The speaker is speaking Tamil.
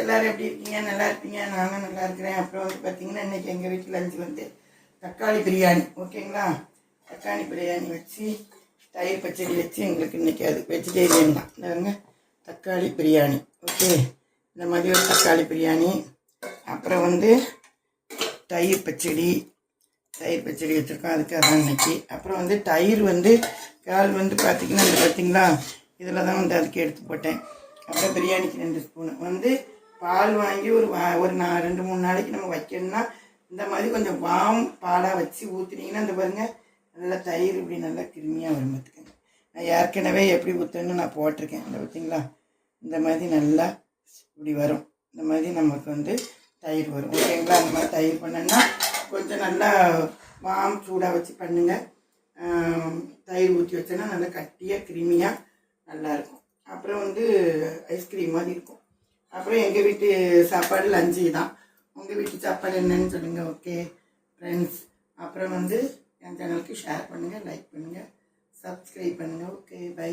எல்லோரும் எப்படி இருக்கீங்க? நல்லா இருப்பீங்க. நானும் நல்லா இருக்கிறேன். அப்புறம் வந்து பார்த்திங்கன்னா இன்றைக்கி எங்கள் வீட்டில் லஞ்சு வந்து தக்காளி பிரியாணி. ஓகேங்களா? தக்காளி பிரியாணி வச்சு தயிர் பச்சடி வச்சு எங்களுக்கு இன்றைக்கி அது வெஜிடேரியன் தான். இந்தாங்க தக்காளி பிரியாணி. ஓகே, இந்த மாதிரி ஒரு தக்காளி பிரியாணி. அப்புறம் வந்து தயிர் பச்சடி வச்சுருக்கோம். அதுக்கு அதான் இன்றைக்கி. அப்புறம் வந்து தயிர் வந்து கால் வந்து பார்த்திங்கன்னா இந்த பார்த்திங்களா இதில் தான் வந்து அதுக்கு எடுத்து போட்டேன். அப்புறம் பிரியாணிக்கு 2 ஸ்பூனு வந்து பால் வாங்கி ஒரு 2-3 நாளைக்கு நம்ம வைக்கணும்னா இந்த மாதிரி கொஞ்சம் வாம் பாலாக வச்சு ஊற்றுனீங்கன்னா இந்த பாருங்கள் நல்லா தயிர் இப்படி நல்லா கிருமியாக வரும். பார்த்துக்கங்க, நான் ஏற்கனவே எப்படி ஊற்றணும்னு நான் போட்டிருக்கேன். இந்த பார்த்திங்களா இந்த மாதிரி நல்லா இப்படி வரும். இந்த மாதிரி நமக்கு வந்து தயிர் வரும். ஓகேங்களா? அந்த மாதிரி தயிர் பண்ணோன்னா கொஞ்சம் நல்லா வாம் சூடாக வச்சு பண்ணுங்கள். தயிர் ஊற்றி வச்சோன்னா நல்லா கட்டியாக கிருமியாக நல்லாயிருக்கும். அப்புறம் வந்து ஐஸ்கிரீம் மாதிரி இருக்கும். அப்புறம் எங்கள் வீட்டு சாப்பாடு லஞ்சு தான். உங்கள் வீட்டு சாப்பாடு என்னன்னு சொல்லுங்கள். ஓகே ஃப்ரெண்ட்ஸ், அப்புறம் வந்து என் சேனலுக்கு ஷேர் பண்ணுங்கள், லைக் பண்ணுங்கள், சப்ஸ்கிரைப் பண்ணுங்கள். Okay, by.